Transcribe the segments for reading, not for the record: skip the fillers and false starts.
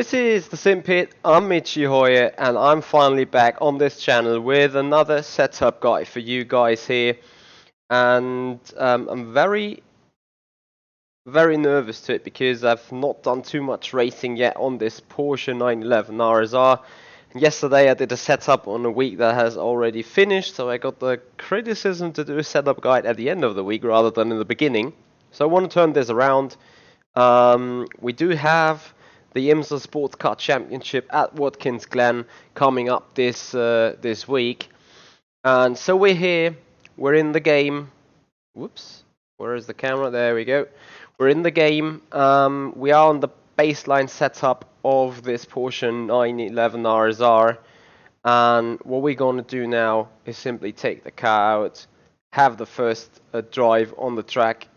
This is the Simpit, I'm Michi Hoyer, and I'm finally back on this channel with another setup guide for you guys here. And I'm very nervous to it because I've not done too much racing yet on this Porsche 911 RSR. And yesterday I did a setup on a week that has already finished, so I got the criticism to do a setup guide at the end of the week rather than in the beginning. So I want to turn this around. We do have the IMSA Sportscar Championship at Watkins Glen coming up this week, and so we're here. We're in the game. Whoops, where is the camera? There we go. We're in the game. We are on the baseline setup of this Porsche 911 RSR, and what we're going to do now is simply take the car out, have the first drive on the track.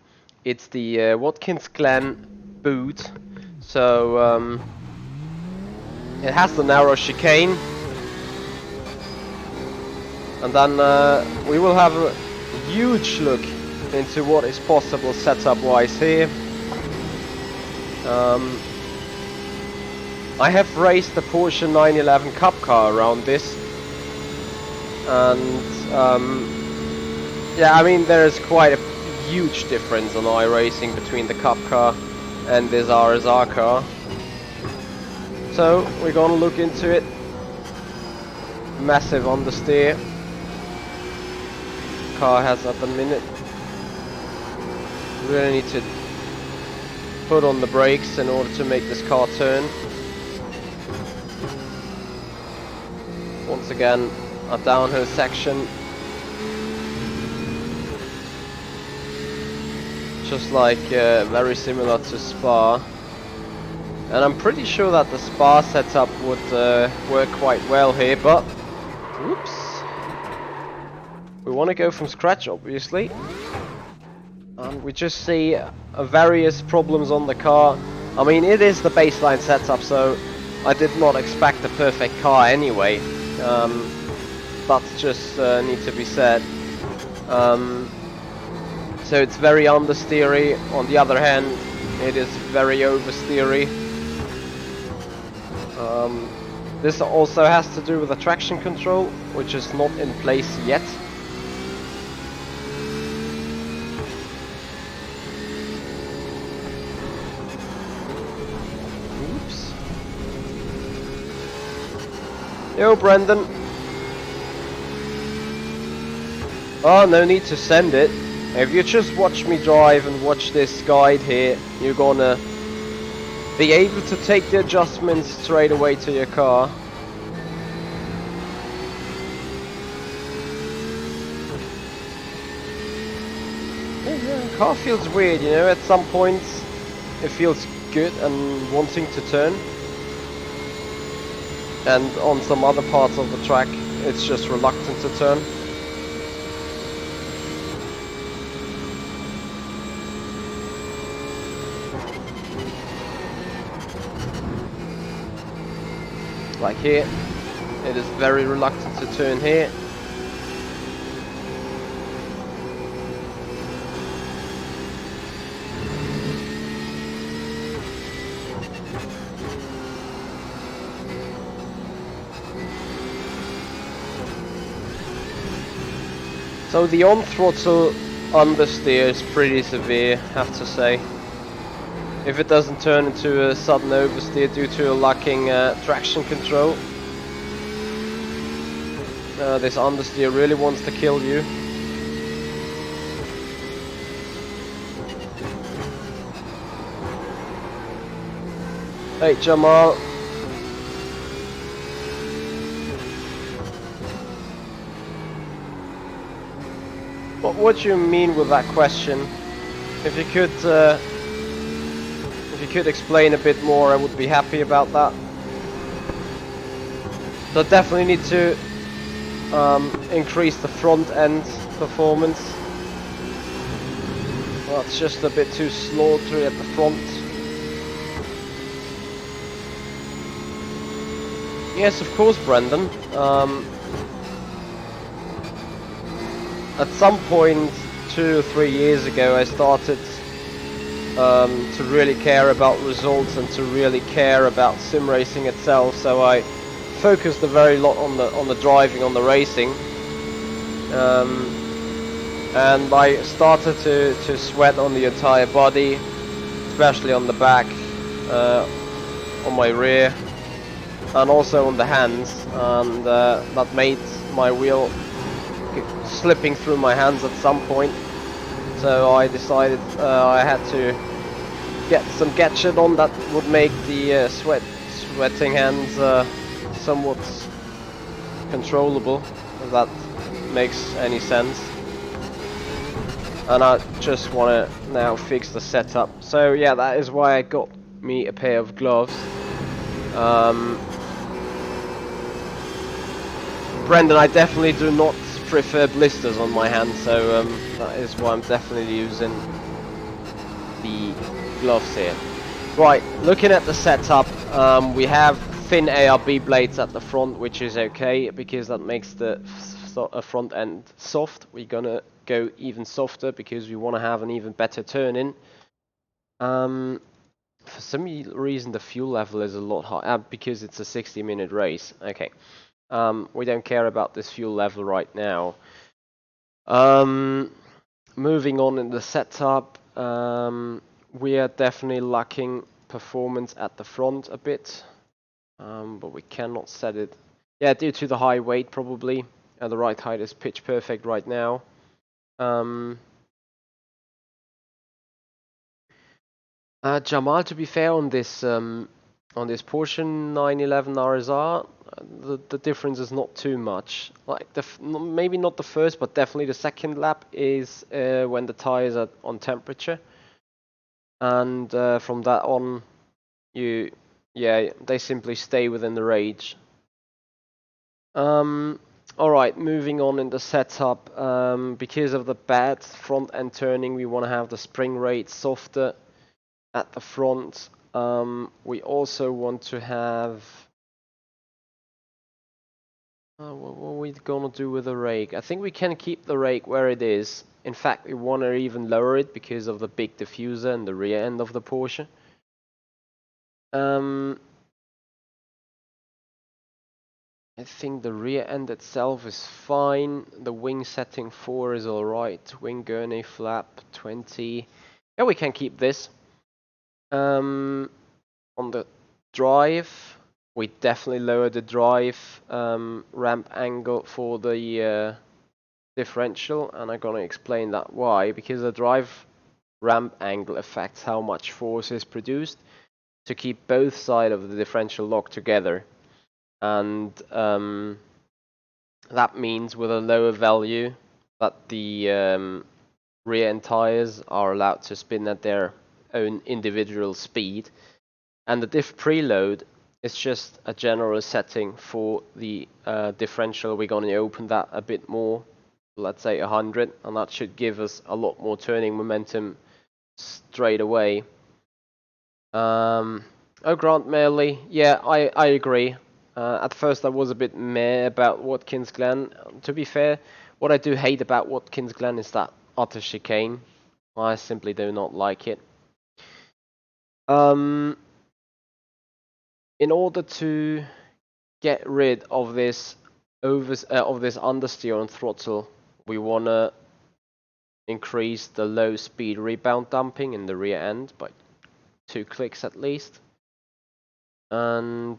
It's the Watkins Glen boot. So it has the narrow chicane, and then we will have a huge look into what is possible setup wise here. I have raced the Porsche 911 Cup car around this, and yeah, I mean there is quite a huge difference on iRacing between the Cup car and this RSR car. So we're gonna look into it. Massive understeer car has at the minute. Really need to put on the brakes in order to make this car turn. Once again, a downhill section. Just like very similar to Spa, and I'm pretty sure that the Spa setup would work quite well here, but oops, we want to go from scratch obviously, and we just see various problems on the car. I mean, it is the baseline setup, so I did not expect a perfect car anyway. That's just need to be said. So it's very understeery. On the other hand, it is very oversteery. This also has to do with the traction control, which is not in place yet. Oops. Yo, Brendan. Oh, no need to send it. If you just watch me drive and watch this guide here, you're gonna be able to take the adjustments straight away to your car. The car feels weird, you know, at some points it feels good and wanting to turn, and on some other parts of the track it's just reluctant to turn. Like here, it is very reluctant to turn here. So the on-throttle understeer is pretty severe, I have to say. If it doesn't turn into a sudden oversteer due to a lacking traction control. This understeer really wants to kill you. Hey Jamal. What do you mean with that question? If you could explain a bit more, I would be happy about that. So definitely need to increase the front end performance. Well, it's just a bit too slaughtery at the front. Yes, of course, Brendan. At some point 2 or 3 years ago I started to really care about results and to really care about sim racing itself. So I focused a very lot on the driving, on the racing, and I started to sweat on the entire body, especially on the back, on my rear, and also on the hands, and that made my wheel slipping through my hands at some point. So I decided I had to get some gadget on that would make the sweating hands somewhat controllable, if that makes any sense. And I just want to now fix the setup. So yeah, that is why I got me a pair of gloves. Brendan, I definitely do not prefer blisters on my hand, so that is why I'm definitely using the gloves here. Right, looking at the setup, we have thin ARB blades at the front, which is okay because that makes the front end soft. We're gonna go even softer because we want to have an even better turn-in. For some reason the fuel level is a lot higher because it's a 60-minute race. Okay. We don't care about this fuel level right now. Moving on in the setup, we are definitely lacking performance at the front a bit, but we cannot set it. Yeah, due to the high weight probably. The right height is pitch perfect right now. Jamal, to be fair, on this Porsche 911 RSR, the difference is not too much. Like maybe not the first, but definitely the second lap is when the tires are on temperature, and from that on, they simply stay within the range. All right, moving on in the setup. Because of the bad front end turning, we want to have the spring rate softer at the front. We also want to have... what are we gonna do with the rake? I think we can keep the rake where it is. In fact, we want to even lower it because of the big diffuser and the rear end of the Porsche. I think the rear end itself is fine. The wing setting 4 is alright. Wing gurney flap 20. Yeah, we can keep this. On the drive, we definitely lower the drive ramp angle for the differential, and I'm gonna explain that why. Because the drive ramp angle affects how much force is produced to keep both sides of the differential locked together, and that means with a lower value that the rear end tires are allowed to spin at their own individual speed, and the diff preload is just a general setting for the differential. We're going to open that a bit more, let's say 100, and that should give us a lot more turning momentum straight away. Grant Merley, yeah, I agree. At first I was a bit meh about Watkins Glen. To be fair, what I do hate about Watkins Glen is that utter chicane. I simply do not like it. In order to get rid of this understeer on throttle, we wanna increase the low speed rebound damping in the rear end by 2 clicks at least, and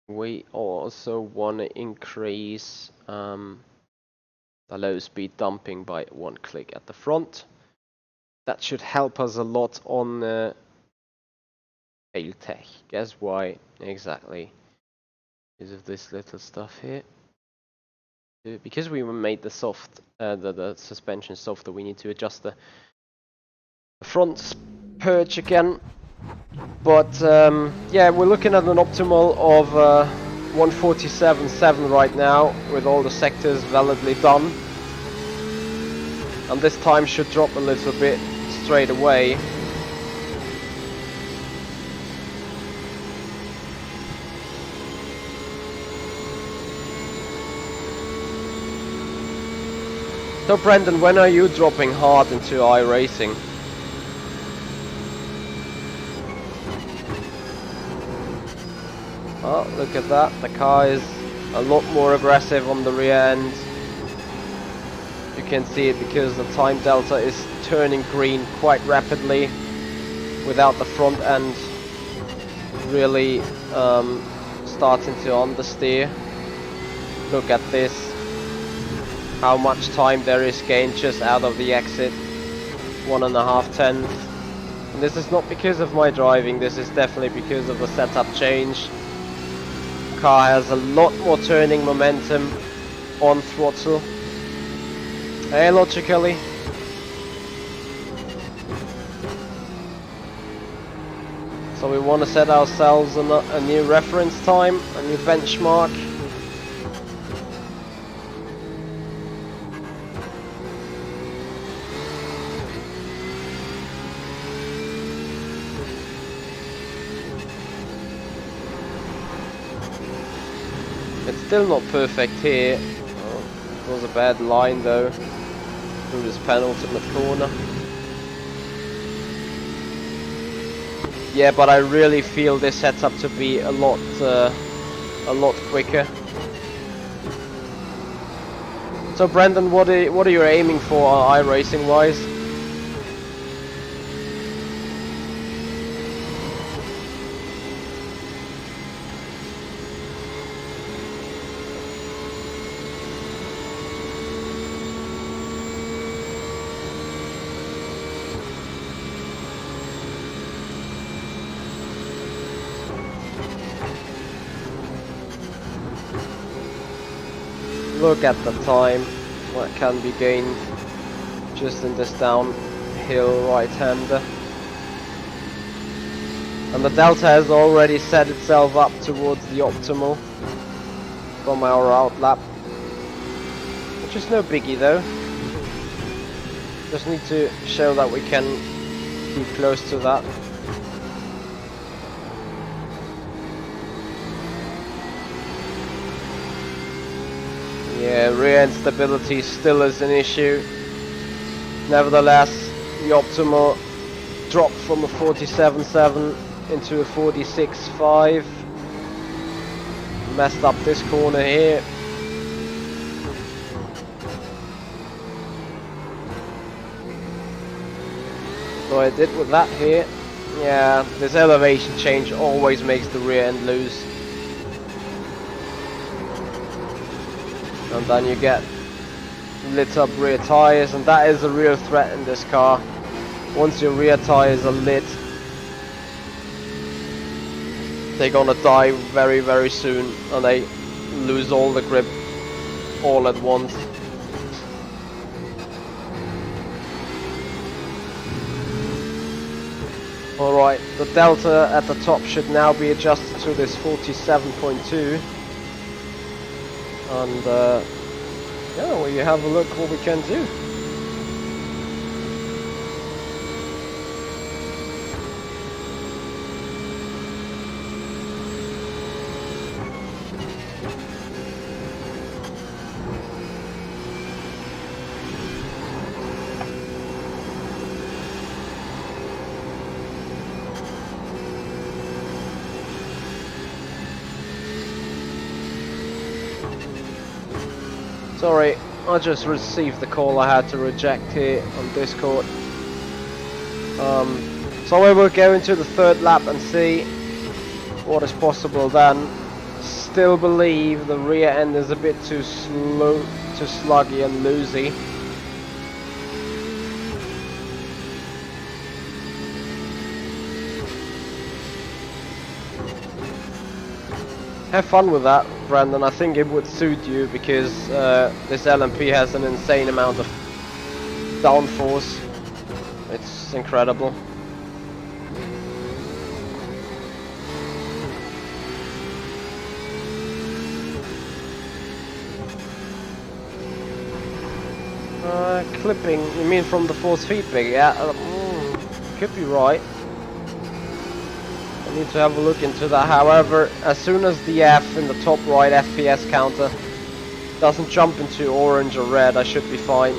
we also want to increase the low speed damping by 1 click at the front. That should help us a lot on tail tech. Guess why? Exactly. Because of this little stuff here. Because we made the suspension softer, we need to adjust the front perch again. But yeah, we're looking at an optimal of 147.7 right now, with all the sectors validly done. And this time should drop a little bit straight away. So Brendan, when are you dropping hard into iRacing? Oh, look at that. The car is a lot more aggressive on the rear end. You can see it because the time delta is turning green quite rapidly without the front end really starting to understeer. Look at this, how much time there is gained just out of the exit, 1.5 tenths. And this is not because of my driving, this is definitely because of the setup change. Car has a lot more turning momentum on throttle, logically. So we want to set ourselves a new reference time, a new benchmark. It's still not perfect here. Oh, it was a bad line though, through this penultimate corner. Yeah, but I really feel this setup to be a lot quicker. So Brendan, what are you aiming for iRacing wise? Look at the time, what can be gained just in this downhill right-hander. And the delta has already set itself up towards the optimal from our out lap, which is no biggie though. Just need to show that we can keep close to that. Yeah, rear end stability still is an issue. Nevertheless, the optimal dropped from a 47.7 into a 46.5. Messed up this corner here. So I did with that here. Yeah, this elevation change always makes the rear end lose. And then you get lit up rear tires, and that is a real threat in this car. Once your rear tires are lit, they're gonna die very, very soon, and they lose all the grip all at once. Alright, the delta at the top should now be adjusted to this 47.2. And yeah, well, you have a look what we can do. Sorry, I just received the call I had to reject here on Discord. So I will go into the third lap and see what is possible then. Still believe the rear end is a bit too slow, too sluggy and loosey. Have fun with that, Brandon. I think it would suit you because this LMP has an insane amount of downforce. It's incredible. Clipping, you mean from the force feedback? Yeah, could be right. I need to have a look into that. However, as soon as the F in the top right FPS counter doesn't jump into orange or red, I should be fine.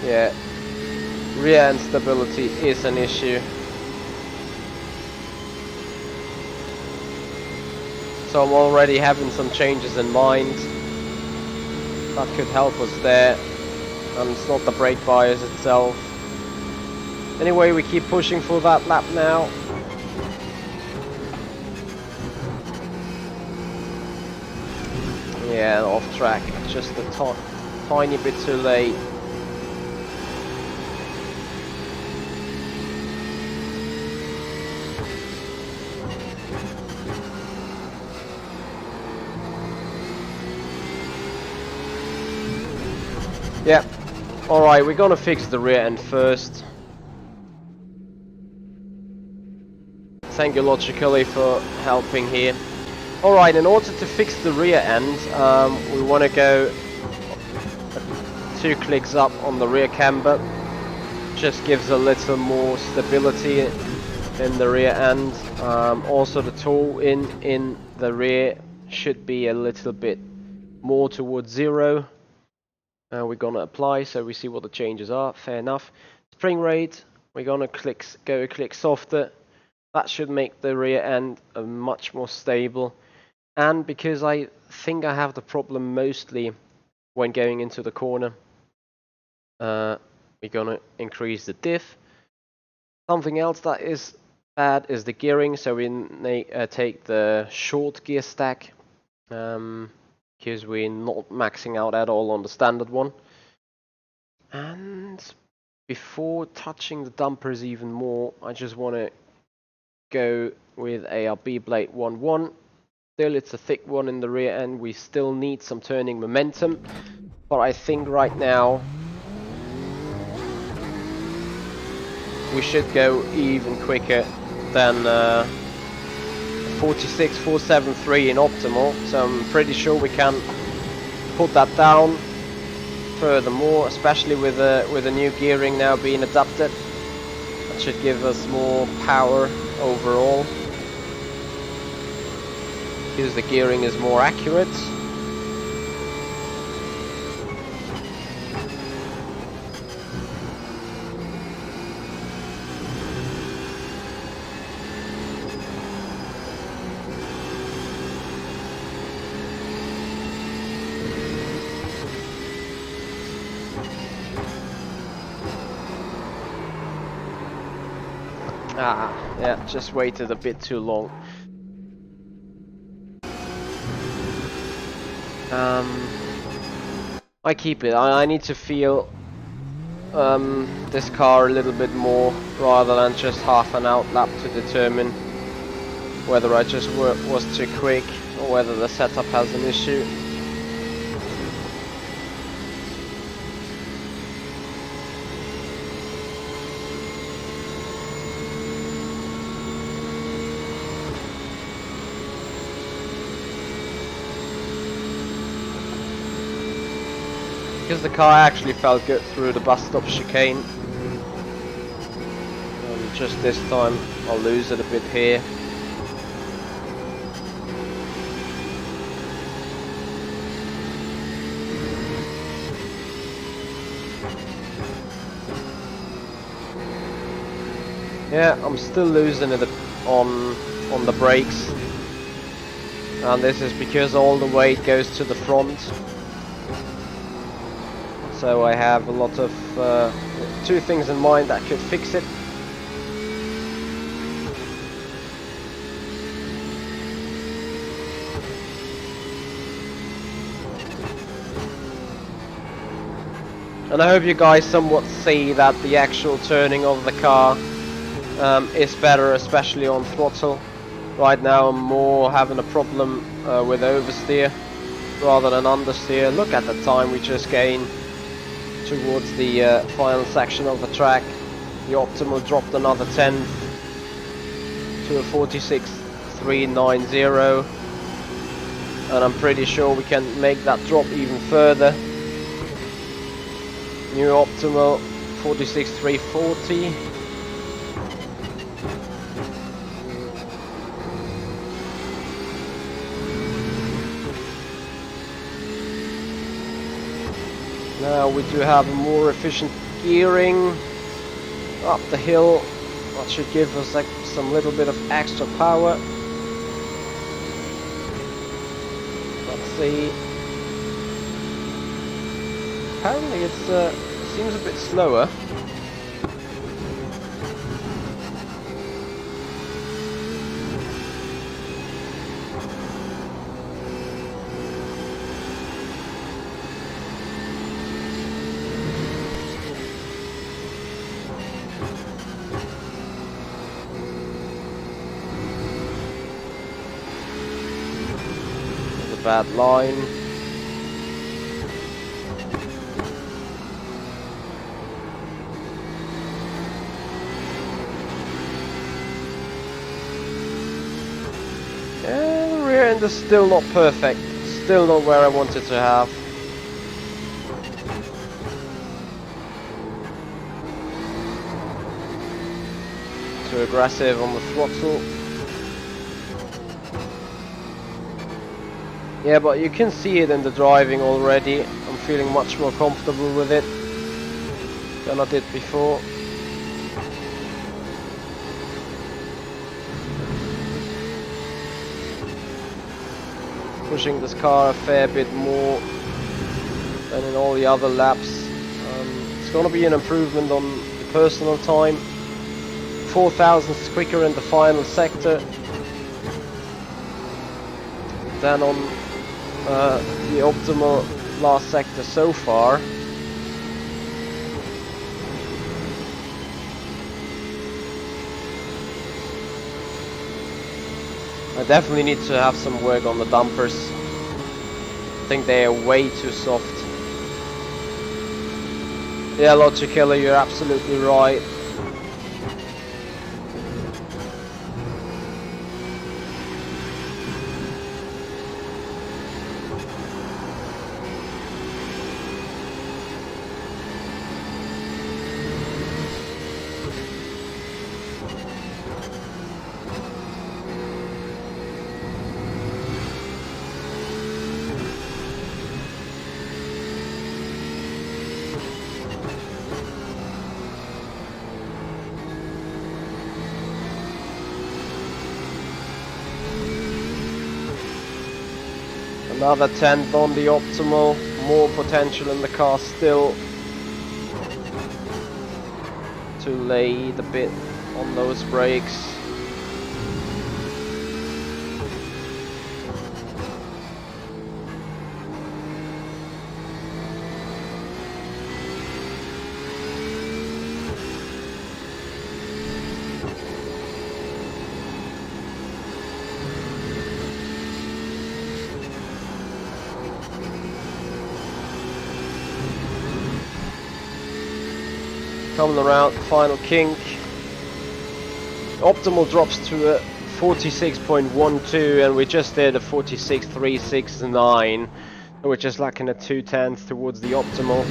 Yeah, rear end stability is an issue. So I'm already having some changes in mind that could help us there, and it's not the brake bias itself. Anyway, we keep pushing for that lap now. Yeah, off track, just a tiny bit too late. Yeah, alright, we're gonna fix the rear end first. Thank you Logically for helping here. Alright, in order to fix the rear end, we want to go 2 clicks up on the rear camber. Just gives a little more stability in the rear end. Also the toe in the rear should be a little bit more towards 0. We're gonna apply so we see what the changes are. Fair enough. Spring rate, we're gonna go a click softer. That should make the rear end much more stable. And because I think I have the problem mostly when going into the corner, we're gonna increase the diff. Something else that is bad is the gearing, so we take the short gear stack, because we're not maxing out at all on the standard one. And before touching the dampers even more, I just want to go with a B-blade 1-1. Still, it's a thick one in the rear end. We still need some turning momentum, but I think right now we should go even quicker than 46.473 in optimal. So I'm pretty sure we can put that down. Furthermore, especially with the new gearing now being adapted, that should give us more power overall, because the gearing is more accurate. Yeah, just waited a bit too long. I keep it. I need to feel this car a little bit more, rather than just half an out lap to determine whether I just was too quick or whether the setup has an issue. Because the car actually felt good through the bus stop chicane. Just this time I'll lose it a bit here. Yeah, I'm still losing it on the brakes. And this is because all the weight goes to the front. So I have a lot of 2 things in mind that could fix it. And I hope you guys somewhat see that the actual turning of the car is better, especially on throttle. Right now I'm more having a problem with oversteer rather than understeer. Look at the time we just gained towards the final section of the track. The optimal dropped another 10 to a 46.390, and I'm pretty sure we can make that drop even further. New optimal 46.340. Now we do have a more efficient gearing up the hill. That should give us like some little bit of extra power. Let's see. Apparently it seems a bit slower. Bad line. Yeah, the rear end is still not perfect. Still not where I wanted to have. Too aggressive on the throttle. Yeah, but you can see it in the driving already. I'm feeling much more comfortable with it than I did before. Pushing this car a fair bit more than in all the other laps. It's going to be an improvement on the personal time. 4 thousandths quicker in the final sector than on the optimal last sector so far. I definitely need to have some work on the dampers. I think they are way too soft. Yeah, Logic Killer, you're absolutely right. Another 10th on the optimal, more potential in the car still. Too late a bit on those brakes. Coming around the final kink. Optimal drops to a 46.12 and we just did a 46.369. So we're just lacking a 2/10 towards the optimal.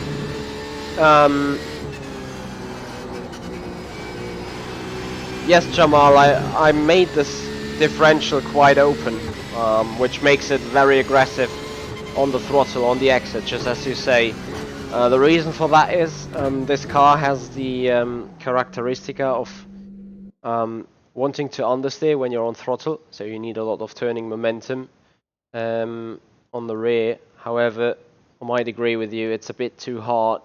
Yes, Jamal, I made this differential quite open, which makes it very aggressive on the throttle, on the exit, just as you say. The reason for that is this car has the characteristic of wanting to understeer when you're on throttle, so you need a lot of turning momentum on the rear. However, I might agree with you, it's a bit too hard,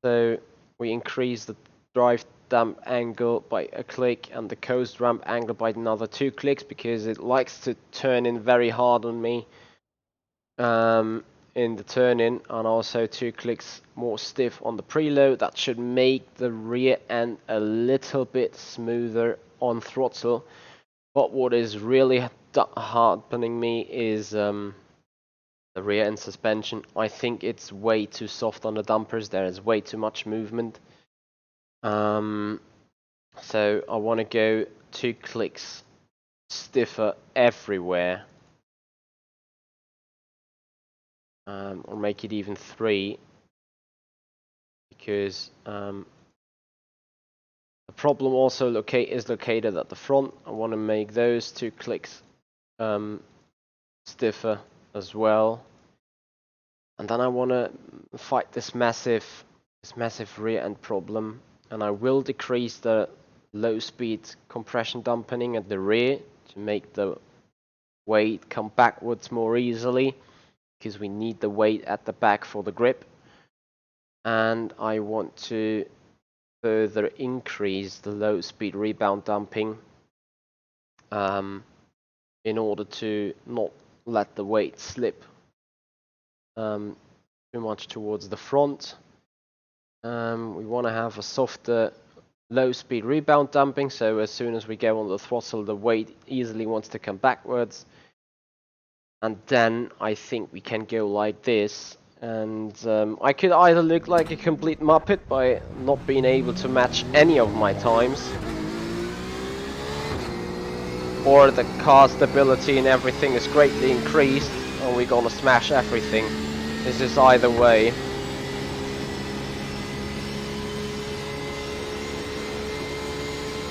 so we increase the drive damp angle by a click and the coast ramp angle by another 2 clicks because it likes to turn in very hard on me. In the turn-in, and also 2 clicks more stiff on the preload. That should make the rear end a little bit smoother on throttle. But what is really happening me is the rear end suspension. I think it's way too soft on the dampers. There is way too much movement. So I want to go 2 clicks stiffer everywhere. Or make it even 3, because the problem also is located at the front. I want to make those 2 clicks stiffer as well, and then I want to fight this massive this massive rear end problem, and I will decrease the low speed compression dampening at the rear to make the weight come backwards more easily, because we need the weight at the back for the grip. And I want to further increase the low speed rebound damping in order to not let the weight slip too much towards the front. We want to have a softer low speed rebound damping, so as soon as we go on the throttle, the weight easily wants to come backwards. And then I think we can go like this, and I could either look like a complete muppet by not being able to match any of my times, or the car stability and everything is greatly increased and we're gonna smash everything. This is either way.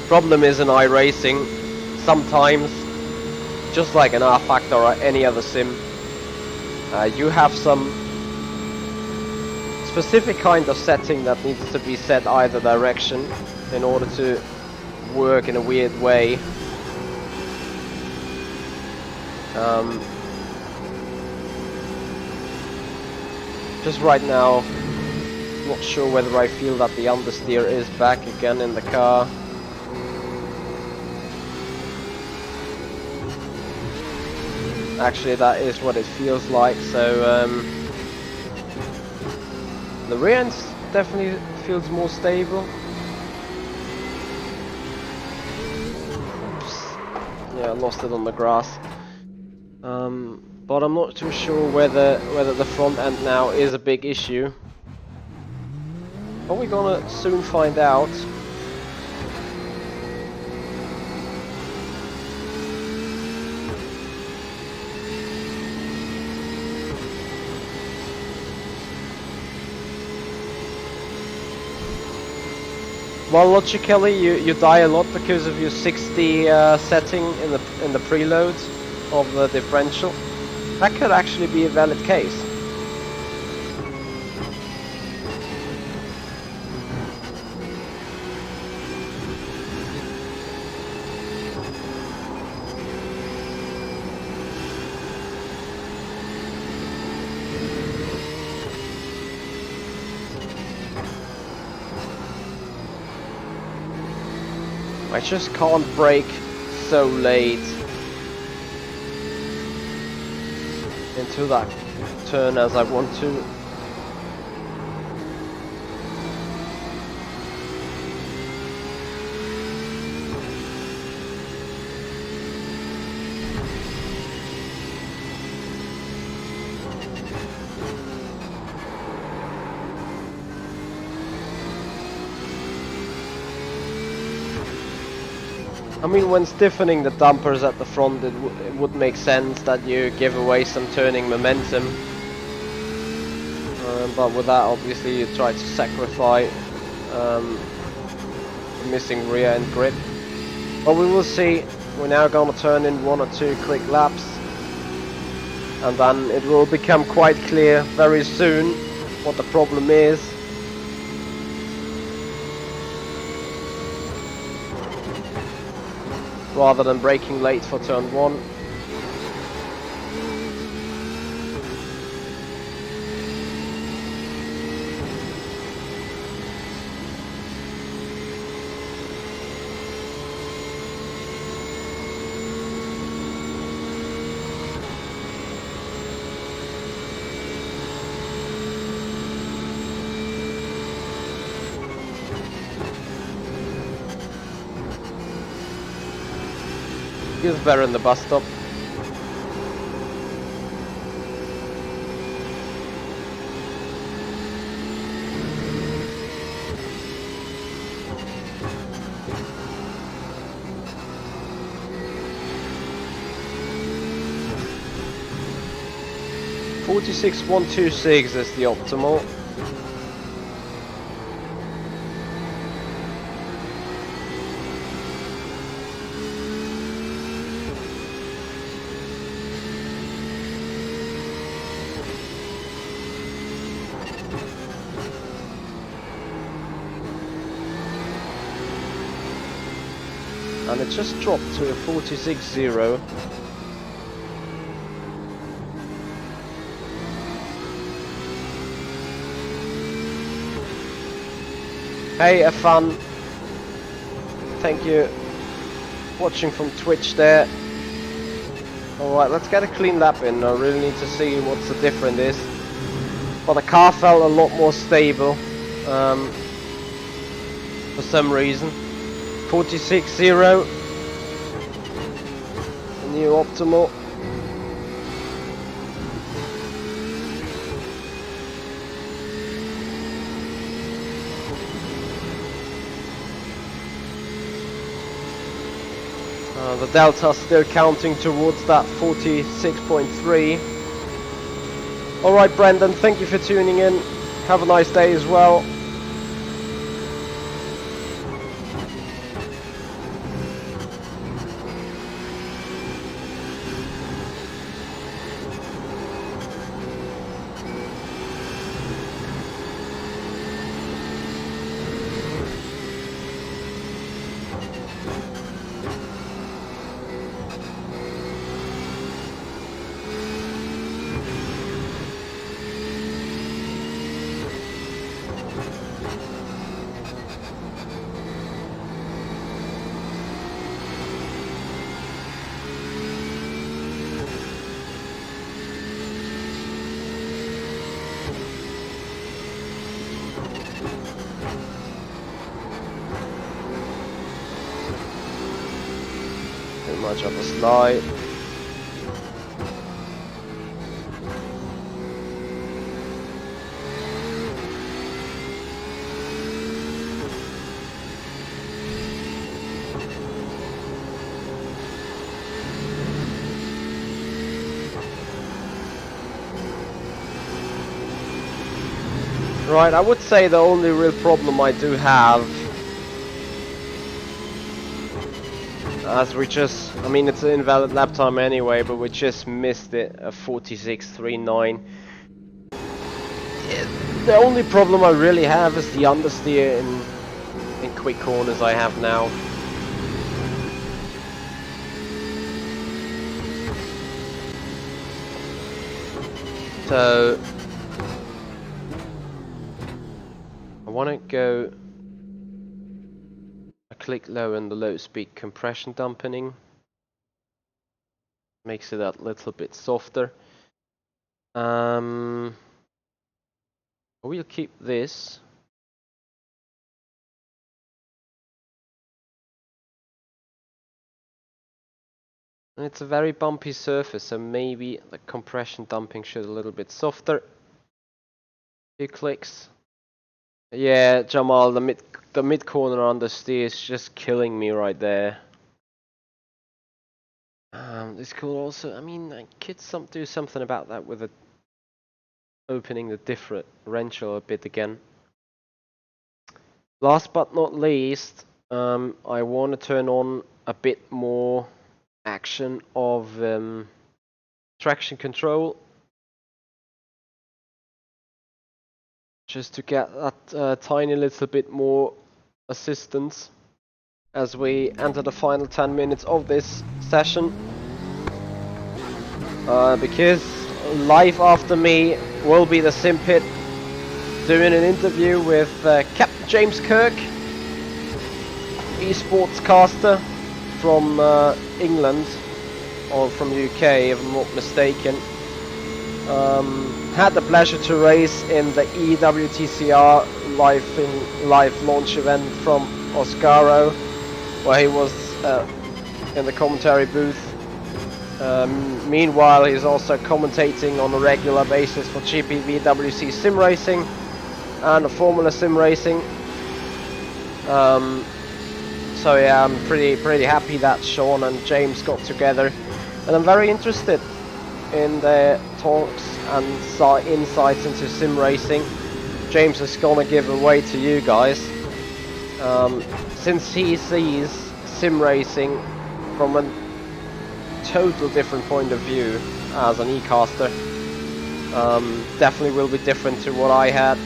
Problem is in iRacing, sometimes, just like an R Factor or any other sim, you have some specific kind of setting that needs to be set either direction in order to work in a weird way. Just right now, not sure whether I feel that the understeer is back again in the car. Actually, that is what it feels like, so the rear end definitely feels more stable. Oops. Yeah, I lost it on the grass. But I'm not too sure whether the front end now is a big issue. But we're gonna soon find out. Well, logically, you die a lot because of your 60 setting in the preload of the differential. That could actually be a valid case. I just can't brake so late into that turn as I want to. I mean, when stiffening the dampers at the front, it would make sense that you give away some turning momentum. But with that, obviously, you try to sacrifice the missing rear end grip. But we will see. We're now going to turn in 1 or 2 quick laps. And then it will become quite clear very soon what the problem is. Rather than braking late for turn 1. Feels better in the bus stop. .46.126 is the optimal. and it just dropped to a 46.0. Hey F1, thank you, watching from Twitch there. Alright, let's get a clean lap in. I really need to see what's the difference is. But the car felt a lot more stable for some reason. 46.0, the new optimal. The delta still counting towards that 46.3. Alright Brendan, thank you for tuning in. Have a nice day as well. Much of a slide. Right, I would say the only real problem I do have, as we just, I mean it's an invalid lap time anyway, but we just missed it, a 46.39. The only problem I really have is the understeer in quick corners I have now. So I want to go a click lower in the low speed compression dampening. Makes it a little bit softer. We'll keep this. And it's a very bumpy surface, so maybe the compression damping should a little bit softer. Few clicks. Yeah, Jamal, the mid corner understeer is just killing me right there. This could also, I mean, I could do something about that with opening the differential a bit again. Last but not least, I want to turn on a bit more action of traction control, just to get that tiny little bit more assistance as we enter the final 10 minutes of this session. Because live after me will be the Simpit doing an interview with Captain James Kirk, Sportscaster from England, or from UK if I'm not mistaken. Had the pleasure to race in the EWTCR live launch event from Oscaro, where he was in the commentary booth. Meanwhile, he's also commentating on a regular basis for GPVWC Sim Racing and Formula Sim Racing. So yeah, I'm pretty happy that Sean and James got together, and I'm very interested in their talks and insights into sim racing. James is gonna give away to you guys, since he sees sim racing from a total different point of view as an e-caster. Definitely will be different to what I had.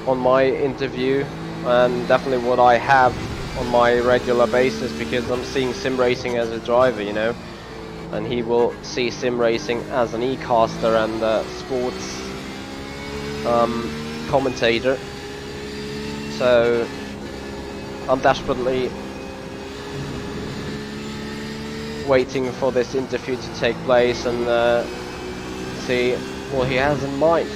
on my interview, and definitely what I have on my regular basis, because I'm seeing sim racing as a driver, you know, and he will see sim racing as an e-caster and sports commentator. So I'm desperately waiting for this interview to take place and see what he has in mind.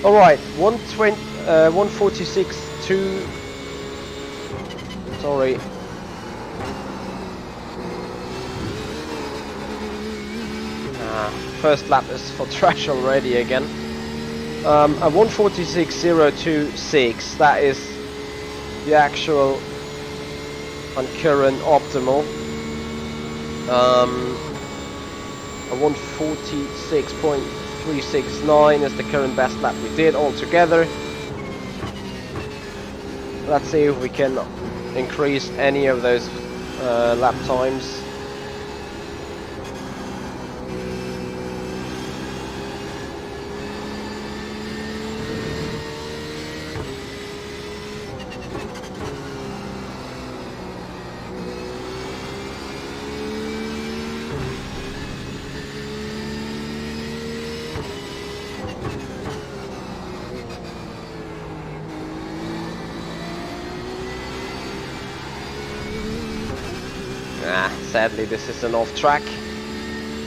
Alright, 146.2. Sorry. First lap is for trash already again. A 146.026, that is the actual and current optimal. A 146.369 is the current best lap we did altogether. Let's see if we can increase any of those lap times. Sadly this is an off track,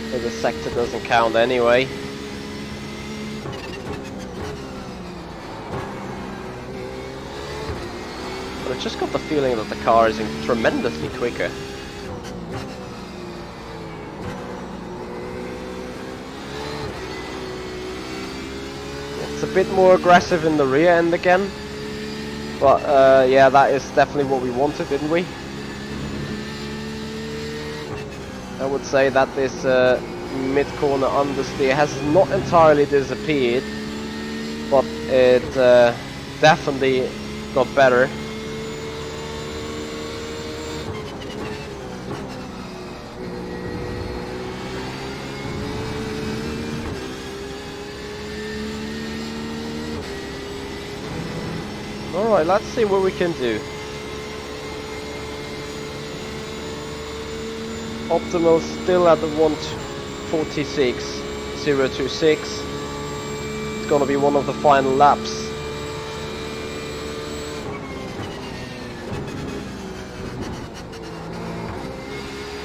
so the sector doesn't count anyway. But I just got the feeling that the car is tremendously quicker. It's a bit more aggressive in the rear end again, but yeah, that is definitely what we wanted, didn't we? I would say that this mid-corner understeer has not entirely disappeared, but it definitely got better. Alright, let's see what we can do. Optimal still at the 146.026. It's gonna be one of the final laps.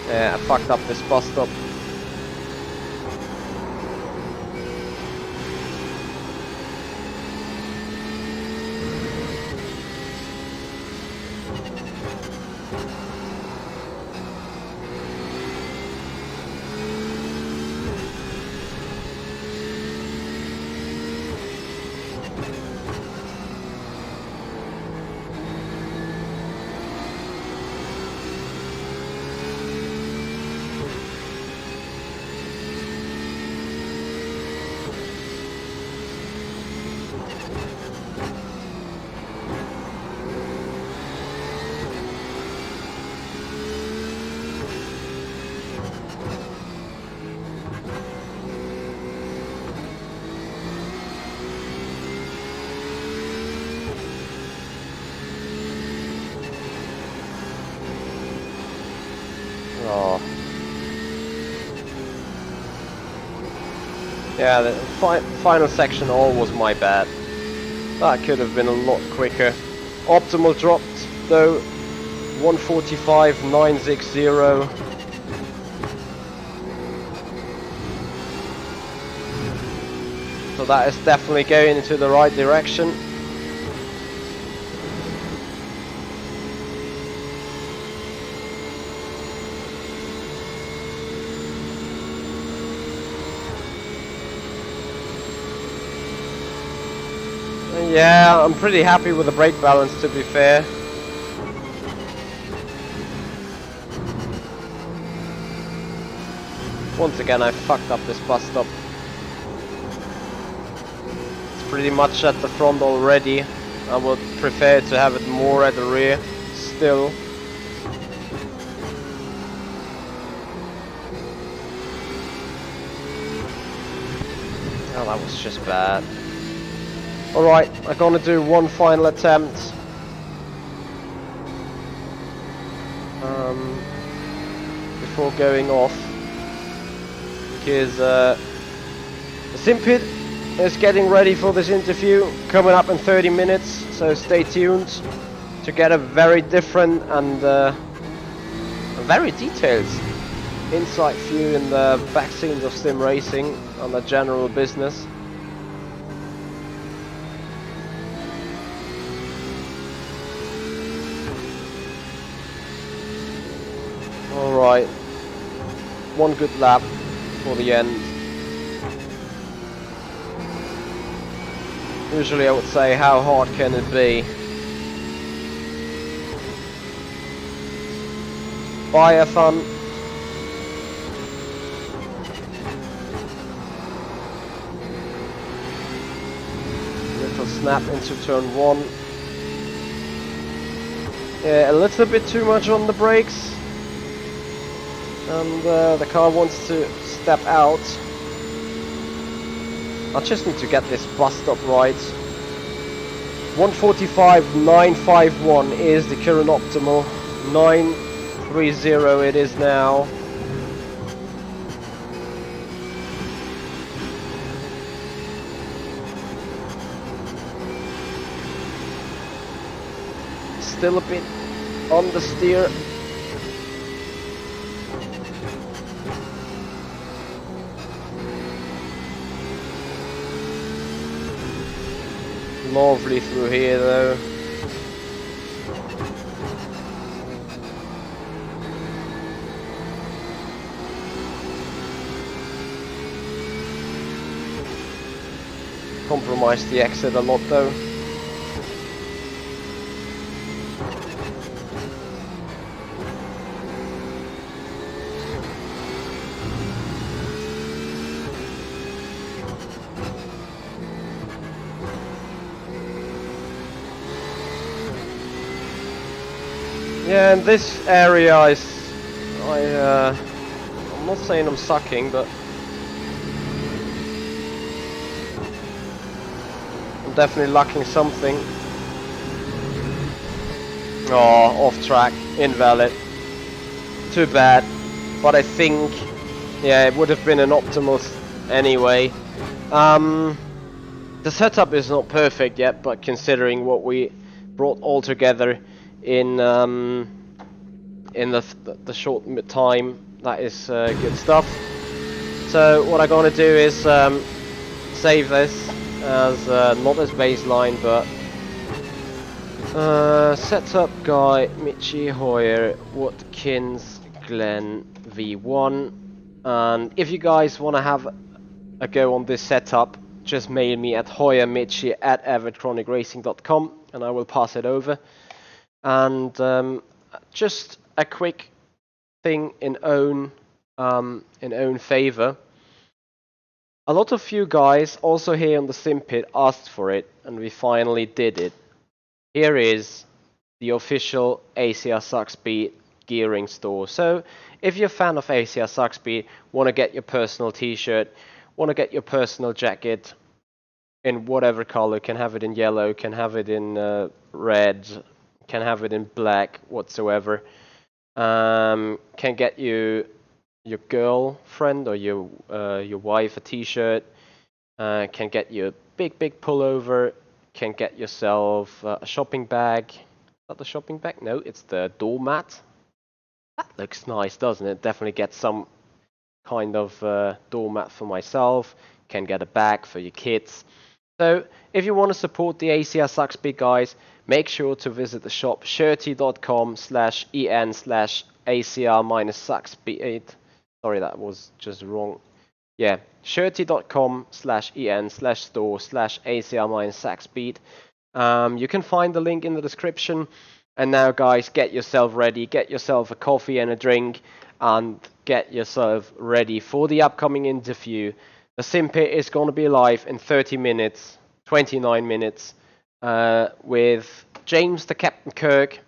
Yeah, I fucked up this bus stop. Oh. Yeah, the final section all was my bad. That could have been a lot quicker. Optimal dropped though, 145.960. So that is definitely going into the right direction. Yeah, I'm pretty happy with the brake balance, to be fair. Once again, I fucked up this bus stop. It's pretty much at the front already. I would prefer to have it more at the rear still. Oh, that was just bad. Alright, I'm gonna do one final attempt. Before going off. Because Simpit is getting ready for this interview, coming up in 30 minutes, so stay tuned to get a very different and a very detailed insight view in the back scenes of sim racing and the general business. Alright, one good lap for the end. Usually I would say, how hard can it be? Bye, have fun. Little snap into turn 1. Yeah, a little bit too much on the brakes. And the car wants to step out. I just need to get this bus stop right. 1:45.951 is the current optimal. 9:30 it is now. Still a bit on the steer. Lovely through here though. Compromised the exit a lot though. Yeah, and this area is, I'm not saying I'm sucking, but I'm definitely lacking something. Oh, off track, invalid. Too bad, but I think, yeah, it would have been an optimal anyway. The setup is not perfect yet, but considering what we brought all together in the short time, that is good stuff. So what I'm gonna do is save this as not as baseline, but setup guy Michi Hoyer Watkins Glen V1. And if you guys want to have a go on this setup, just mail me at hoyermichi@avidchronicracing.com and I will pass it over. And just a quick thing in own favor. A lot of you guys also here on the Simpit asked for it, and we finally did it. Here is the official ACR Suckspeed gearing store. So if you're a fan of ACR Suckspeed, want to get your personal t-shirt, want to get your personal jacket in whatever color, can have it in yellow, can have it in red, can have it in black, whatsoever. Can get you your girlfriend or your wife a t-shirt. Can get you a big pullover. Can get yourself a shopping bag. Is that the shopping bag? No, it's the doormat. That looks nice, doesn't it? Definitely get some kind of doormat for myself. Can get a bag for your kids. So if you want to support the ACR Suckspeed guys, make sure to visit the shop shirty.com/en/ACR-Suckspeed. Sorry, that was just wrong. Yeah, shirty.com/en/store/ACR-Suckspeed. You can find the link in the description. And now guys, get yourself ready, get yourself a coffee and a drink, and get yourself ready for the upcoming interview. The Simpit is going to be live in 30 minutes, 29 minutes, with James the Captain Kirk,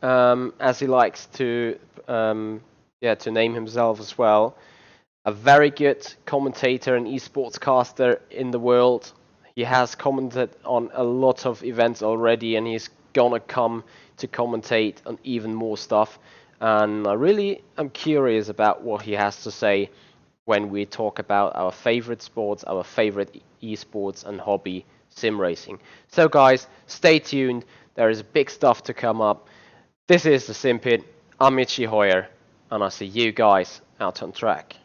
as he likes to name himself as well. A very good commentator and esports caster in the world. He has commented on a lot of events already, and he's gonna come to commentate on even more stuff. And I really am curious about what he has to say when we talk about our favorite sports, our favorite esports and hobby, sim racing. So guys, stay tuned. There is big stuff to come up. This is the Simpit. I'm Mitchy Hoyer, and I'll see you guys out on track.